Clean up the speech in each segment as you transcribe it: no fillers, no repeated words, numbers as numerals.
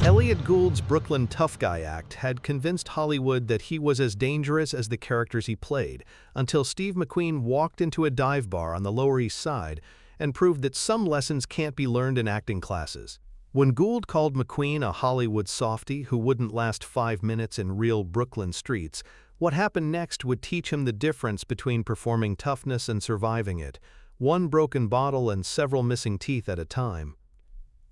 Elliott Gould's Brooklyn Tough Guy act had convinced Hollywood that he was as dangerous as the characters he played, until Steve McQueen walked into a dive bar on the Lower East Side and proved that some lessons can't be learned in acting classes. When Gould called McQueen a Hollywood softie who wouldn't last 5 minutes in real Brooklyn streets, what happened next would teach him the difference between performing toughness and surviving it, one broken bottle and several missing teeth at a time.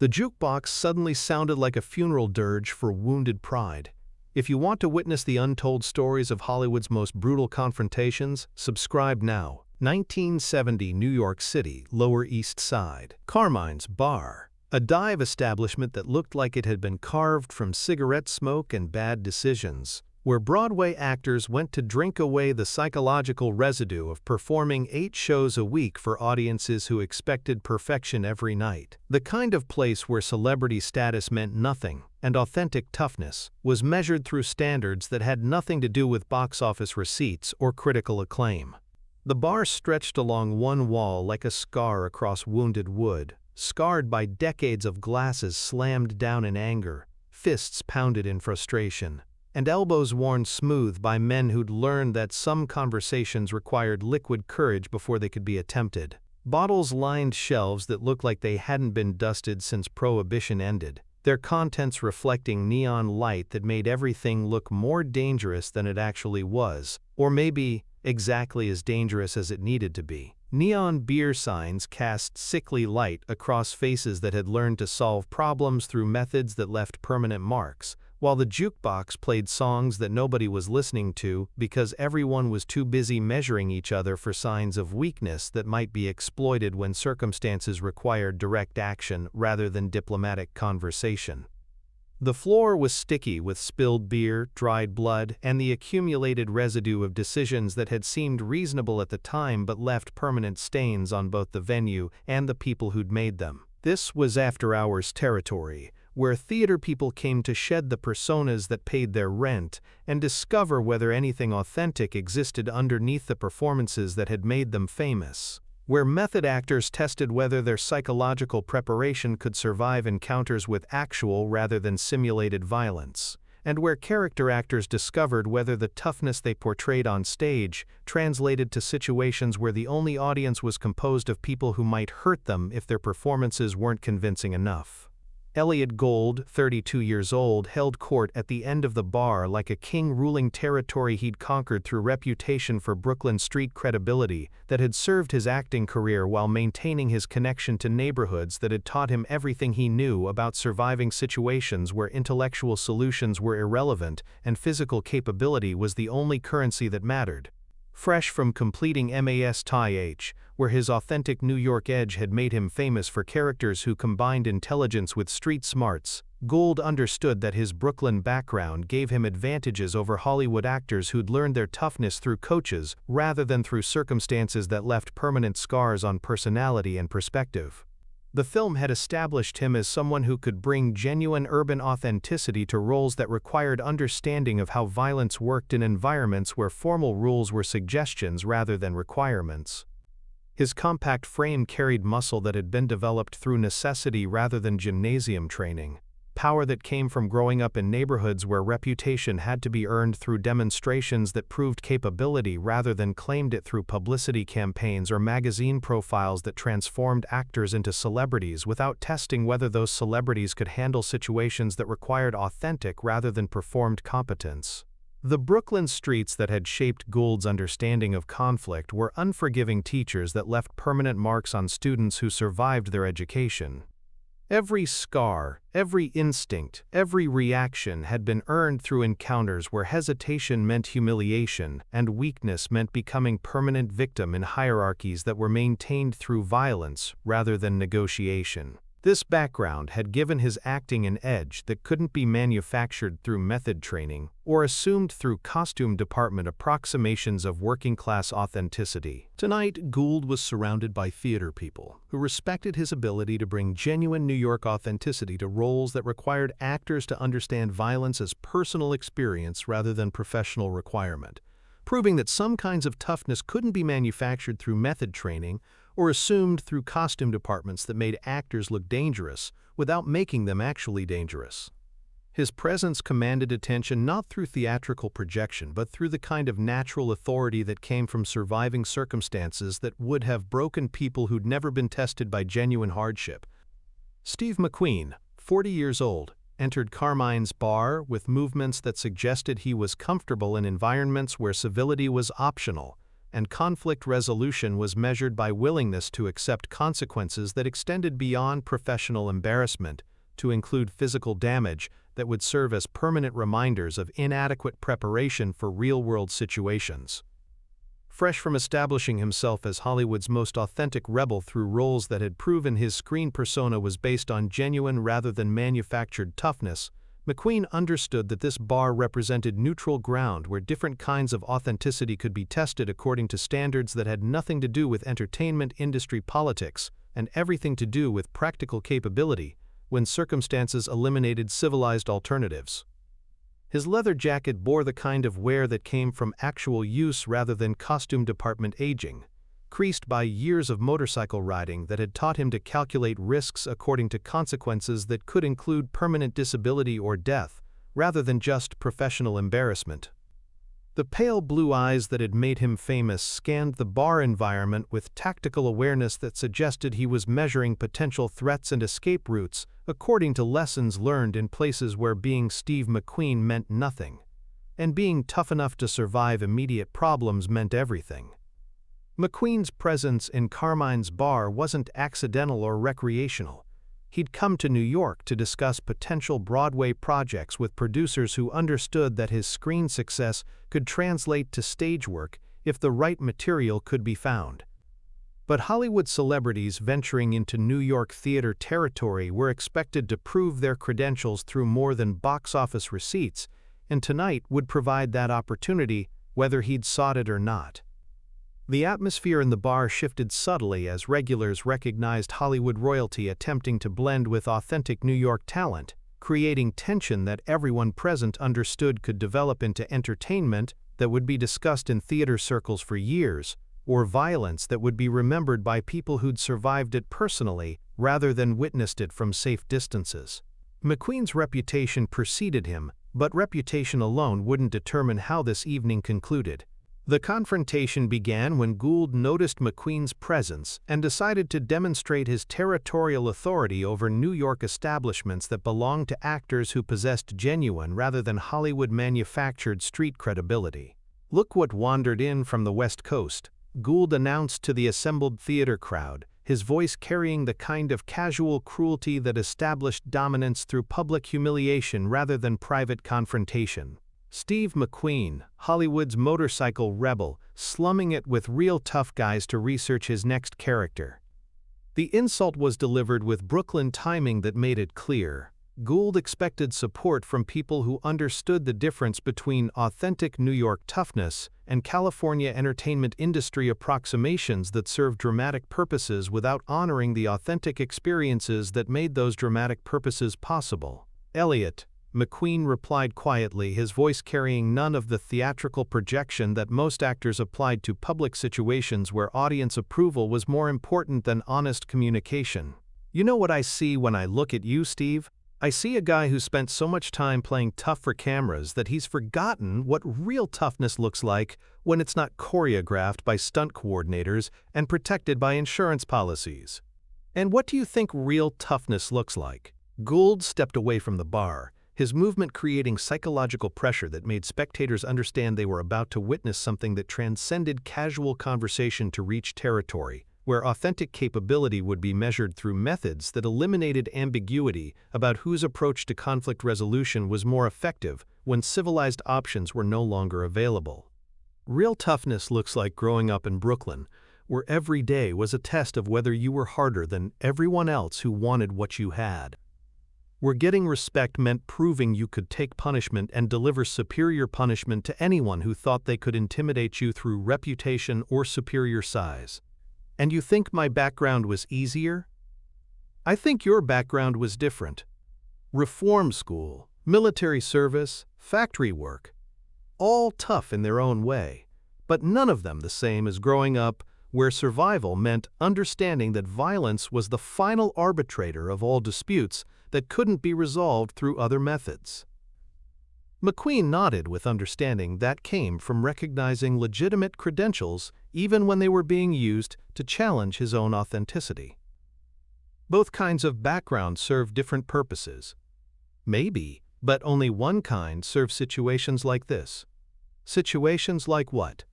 The jukebox suddenly sounded like a funeral dirge for wounded pride. If you want to witness the untold stories of Hollywood's most brutal confrontations, subscribe now. 1970 New York City, Lower East Side. Carmine's Bar. A dive establishment that looked like it had been carved from cigarette smoke and bad decisions, where Broadway actors went to drink away the psychological residue of performing 8 shows a week for audiences who expected perfection every night. The kind of place where celebrity status meant nothing, and authentic toughness was measured through standards that had nothing to do with box office receipts or critical acclaim. The bar stretched along one wall like a scar across wounded wood, scarred by decades of glasses slammed down in anger, fists pounded in frustration, and elbows worn smooth by men who'd learned that some conversations required liquid courage before they could be attempted. Bottles lined shelves that looked like they hadn't been dusted since Prohibition ended, their contents reflecting neon light that made everything look more dangerous than it actually was, or maybe exactly as dangerous as it needed to be. Neon beer signs cast sickly light across faces that had learned to solve problems through methods that left permanent marks, while the jukebox played songs that nobody was listening to because everyone was too busy measuring each other for signs of weakness that might be exploited when circumstances required direct action rather than diplomatic conversation. The floor was sticky with spilled beer, dried blood, and the accumulated residue of decisions that had seemed reasonable at the time but left permanent stains on both the venue and the people who'd made them. This was after-hours territory, where theater people came to shed the personas that paid their rent and discover whether anything authentic existed underneath the performances that had made them famous, where method actors tested whether their psychological preparation could survive encounters with actual rather than simulated violence, and where character actors discovered whether the toughness they portrayed on stage translated to situations where the only audience was composed of people who might hurt them if their performances weren't convincing enough. Elliott Gould, 32 years old, held court at the end of the bar like a king ruling territory he'd conquered through reputation for Brooklyn street credibility that had served his acting career while maintaining his connection to neighborhoods that had taught him everything he knew about surviving situations where intellectual solutions were irrelevant and physical capability was the only currency that mattered. Fresh from completing MAS Tie-H, where his authentic New York edge had made him famous for characters who combined intelligence with street smarts, Gould understood that his Brooklyn background gave him advantages over Hollywood actors who'd learned their toughness through coaches rather than through circumstances that left permanent scars on personality and perspective. The film had established him as someone who could bring genuine urban authenticity to roles that required understanding of how violence worked in environments where formal rules were suggestions rather than requirements. His compact frame carried muscle that had been developed through necessity rather than gymnasium training, power that came from growing up in neighborhoods where reputation had to be earned through demonstrations that proved capability rather than claimed it through publicity campaigns or magazine profiles that transformed actors into celebrities without testing whether those celebrities could handle situations that required authentic rather than performed competence. The Brooklyn streets that had shaped Gould's understanding of conflict were unforgiving teachers that left permanent marks on students who survived their education. Every scar, every instinct, every reaction had been earned through encounters where hesitation meant humiliation and weakness meant becoming permanent victim in hierarchies that were maintained through violence rather than negotiation. This background had given his acting an edge that couldn't be manufactured through method training or assumed through costume department approximations of working-class authenticity. Tonight, Gould was surrounded by theater people who respected his ability to bring genuine New York authenticity to roles that required actors to understand violence as personal experience rather than professional requirement, proving that some kinds of toughness couldn't be manufactured through method training or assumed through costume departments that made actors look dangerous without making them actually dangerous. His presence commanded attention not through theatrical projection but through the kind of natural authority that came from surviving circumstances that would have broken people who'd never been tested by genuine hardship. Steve McQueen, 40 years old, entered Carmine's bar with movements that suggested he was comfortable in environments where civility was optional, and conflict resolution was measured by willingness to accept consequences that extended beyond professional embarrassment, to include physical damage that would serve as permanent reminders of inadequate preparation for real-world situations. Fresh from establishing himself as Hollywood's most authentic rebel through roles that had proven his screen persona was based on genuine rather than manufactured toughness, McQueen understood that this bar represented neutral ground where different kinds of authenticity could be tested according to standards that had nothing to do with entertainment industry politics and everything to do with practical capability when circumstances eliminated civilized alternatives. His leather jacket bore the kind of wear that came from actual use rather than costume department aging, creased by years of motorcycle riding that had taught him to calculate risks according to consequences that could include permanent disability or death, rather than just professional embarrassment. The pale blue eyes that had made him famous scanned the bar environment with tactical awareness that suggested he was measuring potential threats and escape routes according to lessons learned in places where being Steve McQueen meant nothing, and being tough enough to survive immediate problems meant everything. McQueen's presence in Carmine's bar wasn't accidental or recreational. He'd come to New York to discuss potential Broadway projects with producers who understood that his screen success could translate to stage work if the right material could be found. But Hollywood celebrities venturing into New York theater territory were expected to prove their credentials through more than box office receipts, and tonight would provide that opportunity whether he'd sought it or not. The atmosphere in the bar shifted subtly as regulars recognized Hollywood royalty attempting to blend with authentic New York talent, creating tension that everyone present understood could develop into entertainment that would be discussed in theater circles for years, or violence that would be remembered by people who'd survived it personally rather than witnessed it from safe distances. McQueen's reputation preceded him, but reputation alone wouldn't determine how this evening concluded. The confrontation began when Gould noticed McQueen's presence and decided to demonstrate his territorial authority over New York establishments that belonged to actors who possessed genuine rather than Hollywood-manufactured street credibility. "Look what wandered in from the West Coast," Gould announced to the assembled theater crowd, his voice carrying the kind of casual cruelty that established dominance through public humiliation rather than private confrontation. Steve McQueen, Hollywood's motorcycle rebel, slumming it with real tough guys to research his next character. The insult was delivered with Brooklyn timing that made it clear. Gould expected support from people who understood the difference between authentic New York toughness and California entertainment industry approximations that served dramatic purposes without honoring the authentic experiences that made those dramatic purposes possible. "Elliott," McQueen replied quietly, his voice carrying none of the theatrical projection that most actors applied to public situations where audience approval was more important than honest communication. "You know what I see when I look at you, Steve? I see a guy who spent so much time playing tough for cameras that he's forgotten what real toughness looks like when it's not choreographed by stunt coordinators and protected by insurance policies. And what do you think real toughness looks like?" Gould stepped away from the bar, his movement creating psychological pressure that made spectators understand they were about to witness something that transcended casual conversation to reach territory, where authentic capability would be measured through methods that eliminated ambiguity about whose approach to conflict resolution was more effective when civilized options were no longer available. Real toughness looks like growing up in Brooklyn, where every day was a test of whether you were harder than everyone else who wanted what you had. Where getting respect meant proving you could take punishment and deliver superior punishment to anyone who thought they could intimidate you through reputation or superior size. And you think my background was easier? I think your background was different. Reform school, military service, factory work. All tough in their own way, but none of them the same as growing up where survival meant understanding that violence was the final arbitrator of all disputes that couldn't be resolved through other methods. McQueen nodded with understanding that came from recognizing legitimate credentials even when they were being used to challenge his own authenticity. Both kinds of background serve different purposes. Maybe, but only one kind serves situations like this. Situations like what?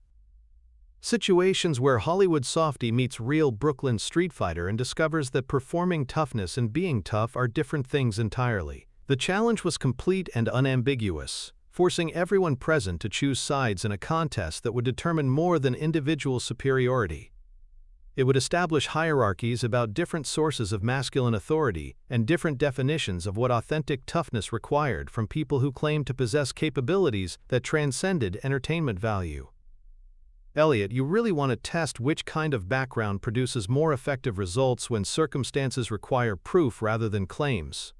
Situations where Hollywood softie meets real Brooklyn street fighter and discovers that performing toughness and being tough are different things entirely. The challenge was complete and unambiguous, forcing everyone present to choose sides in a contest that would determine more than individual superiority. It would establish hierarchies about different sources of masculine authority and different definitions of what authentic toughness required from people who claimed to possess capabilities that transcended entertainment value. Elliott, you really want to test which kind of background produces more effective results when circumstances require proof rather than claims.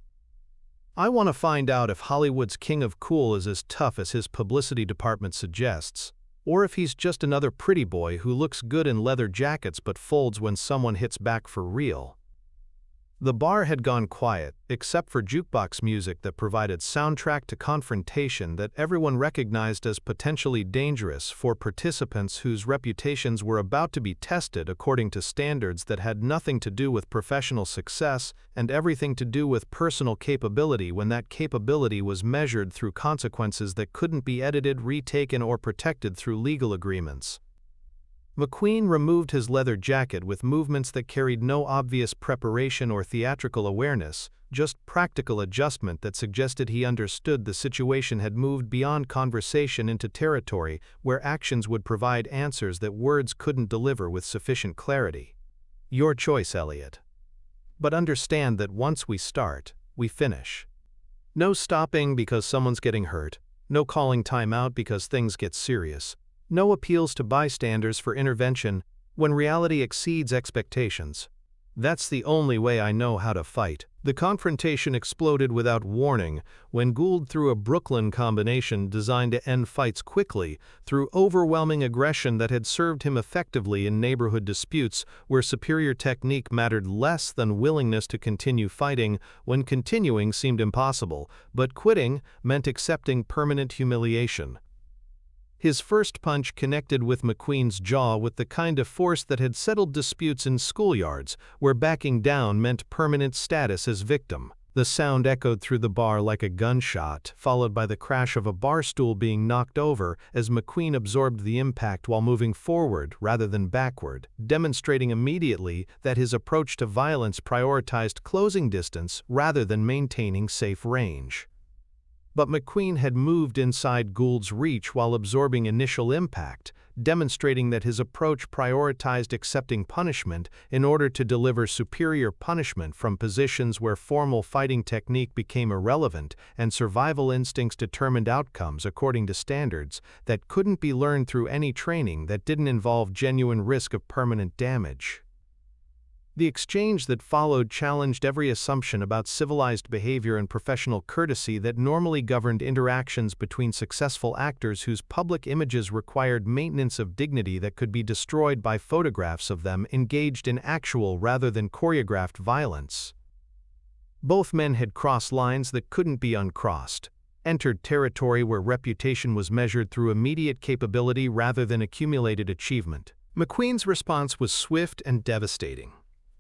I want to find out if Hollywood's king of cool is as tough as his publicity department suggests, or if he's just another pretty boy who looks good in leather jackets but folds when someone hits back for real. The bar had gone quiet, except for jukebox music that provided soundtrack to confrontation that everyone recognized as potentially dangerous for participants whose reputations were about to be tested according to standards that had nothing to do with professional success and everything to do with personal capability when that capability was measured through consequences that couldn't be edited, retaken, or protected through legal agreements. McQueen removed his leather jacket with movements that carried no obvious preparation or theatrical awareness, just practical adjustment that suggested he understood the situation had moved beyond conversation into territory where actions would provide answers that words couldn't deliver with sufficient clarity. Your choice, Elliott. But understand that once we start, we finish. No stopping because someone's getting hurt, no calling time out because things get serious. No appeals to bystanders for intervention when reality exceeds expectations. That's the only way I know how to fight. The confrontation exploded without warning when Gould threw a Brooklyn combination designed to end fights quickly through overwhelming aggression that had served him effectively in neighborhood disputes where superior technique mattered less than willingness to continue fighting when continuing seemed impossible, but quitting meant accepting permanent humiliation. His first punch connected with McQueen's jaw with the kind of force that had settled disputes in schoolyards, where backing down meant permanent status as victim. The sound echoed through the bar like a gunshot, followed by the crash of a bar stool being knocked over as McQueen absorbed the impact while moving forward rather than backward, demonstrating immediately that his approach to violence prioritized closing distance rather than maintaining safe range. But McQueen had moved inside Gould's reach while absorbing initial impact, demonstrating that his approach prioritized accepting punishment in order to deliver superior punishment from positions where formal fighting technique became irrelevant and survival instincts determined outcomes according to standards that couldn't be learned through any training that didn't involve genuine risk of permanent damage. The exchange that followed challenged every assumption about civilized behavior and professional courtesy that normally governed interactions between successful actors whose public images required maintenance of dignity that could be destroyed by photographs of them engaged in actual rather than choreographed violence. Both men had crossed lines that couldn't be uncrossed, entered territory where reputation was measured through immediate capability rather than accumulated achievement. McQueen's response was swift and devastating.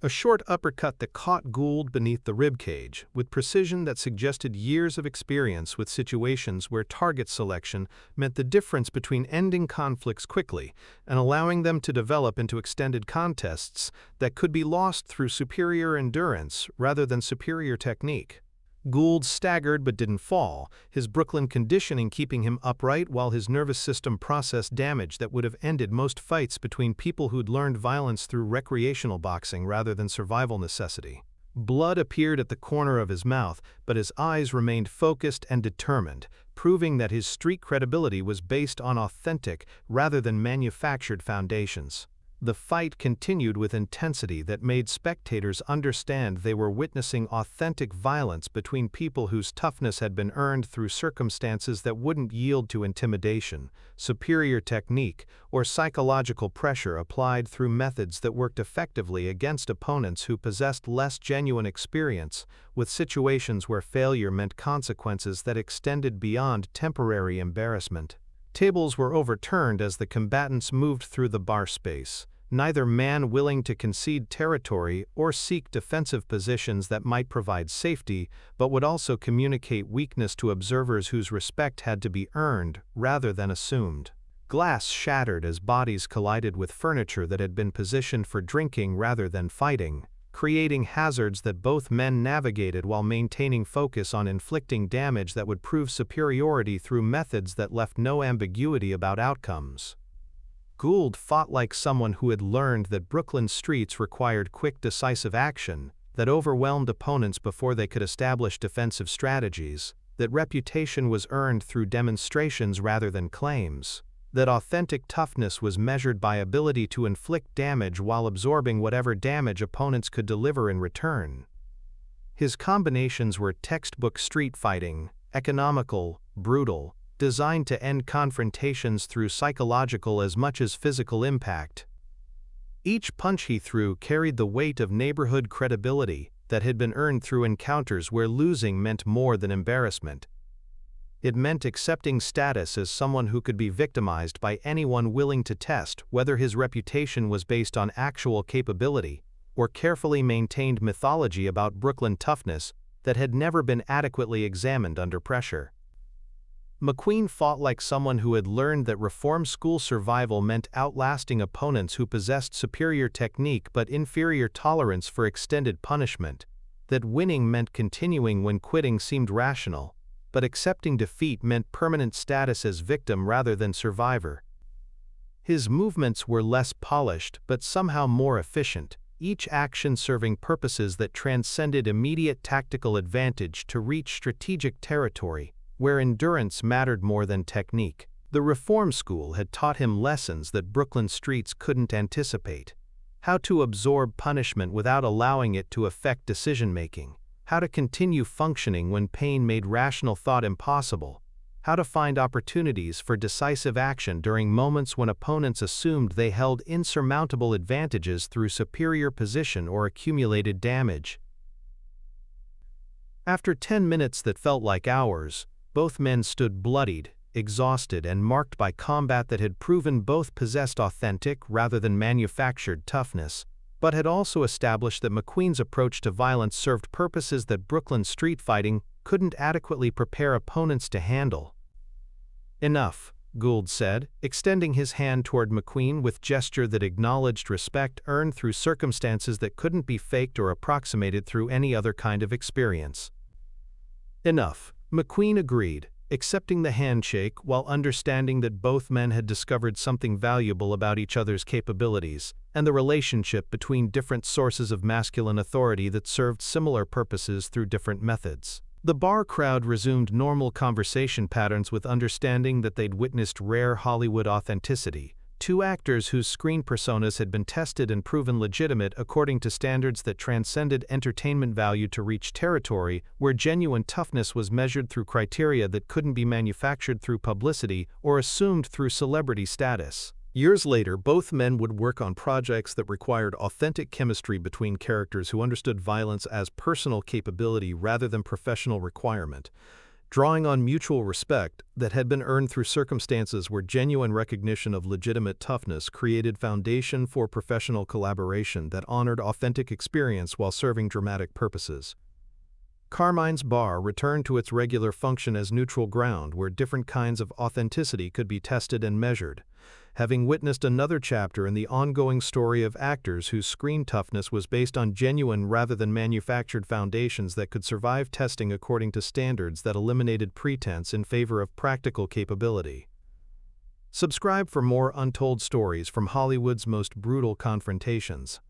A short uppercut that caught Gould beneath the ribcage, with precision that suggested years of experience with situations where target selection meant the difference between ending conflicts quickly and allowing them to develop into extended contests that could be lost through superior endurance rather than superior technique. Gould staggered but didn't fall, his Brooklyn conditioning keeping him upright while his nervous system processed damage that would have ended most fights between people who'd learned violence through recreational boxing rather than survival necessity. Blood appeared at the corner of his mouth, but his eyes remained focused and determined, proving that his street credibility was based on authentic rather than manufactured foundations. The fight continued with intensity that made spectators understand they were witnessing authentic violence between people whose toughness had been earned through circumstances that wouldn't yield to intimidation, superior technique, or psychological pressure applied through methods that worked effectively against opponents who possessed less genuine experience with situations where failure meant consequences that extended beyond temporary embarrassment. Tables were overturned as the combatants moved through the bar space, neither man willing to concede territory or seek defensive positions that might provide safety, but would also communicate weakness to observers whose respect had to be earned rather than assumed. Glass shattered as bodies collided with furniture that had been positioned for drinking rather than fighting, creating hazards that both men navigated while maintaining focus on inflicting damage that would prove superiority through methods that left no ambiguity about outcomes. Gould fought like someone who had learned that Brooklyn streets required quick, decisive action, that overwhelmed opponents before they could establish defensive strategies, that reputation was earned through demonstrations rather than claims, that authentic toughness was measured by ability to inflict damage while absorbing whatever damage opponents could deliver in return. His combinations were textbook street fighting, economical, brutal, designed to end confrontations through psychological as much as physical impact. Each punch he threw carried the weight of neighborhood credibility that had been earned through encounters where losing meant more than embarrassment. It meant accepting status as someone who could be victimized by anyone willing to test whether his reputation was based on actual capability or carefully maintained mythology about Brooklyn toughness that had never been adequately examined under pressure. McQueen fought like someone who had learned that reform school survival meant outlasting opponents who possessed superior technique but inferior tolerance for extended punishment, that winning meant continuing when quitting seemed rational, but accepting defeat meant permanent status as victim rather than survivor. His movements were less polished but somehow more efficient, each action serving purposes that transcended immediate tactical advantage to reach strategic territory, where endurance mattered more than technique. The reform school had taught him lessons that Brooklyn streets couldn't anticipate: how to absorb punishment without allowing it to affect decision-making, how to continue functioning when pain made rational thought impossible, how to find opportunities for decisive action during moments when opponents assumed they held insurmountable advantages through superior position or accumulated damage. After 10 minutes that felt like hours, both men stood bloodied, exhausted, and marked by combat that had proven both possessed authentic rather than manufactured toughness, but had also established that McQueen's approach to violence served purposes that Brooklyn street fighting couldn't adequately prepare opponents to handle. "Enough," Gould said, extending his hand toward McQueen with gesture that acknowledged respect earned through circumstances that couldn't be faked or approximated through any other kind of experience. "Enough," McQueen agreed, accepting the handshake while understanding that both men had discovered something valuable about each other's capabilities and the relationship between different sources of masculine authority that served similar purposes through different methods. The bar crowd resumed normal conversation patterns with understanding that they'd witnessed rare Hollywood authenticity, two actors whose screen personas had been tested and proven legitimate according to standards that transcended entertainment value to reach territory where genuine toughness was measured through criteria that couldn't be manufactured through publicity or assumed through celebrity status. Years later, both men would work on projects that required authentic chemistry between characters who understood violence as personal capability rather than professional requirement, drawing on mutual respect that had been earned through circumstances where genuine recognition of legitimate toughness created foundation for professional collaboration that honored authentic experience while serving dramatic purposes. Carmine's bar returned to its regular function as neutral ground where different kinds of authenticity could be tested and measured, having witnessed another chapter in the ongoing story of actors whose screen toughness was based on genuine rather than manufactured foundations that could survive testing according to standards that eliminated pretense in favor of practical capability. Subscribe for more untold stories from Hollywood's most brutal confrontations.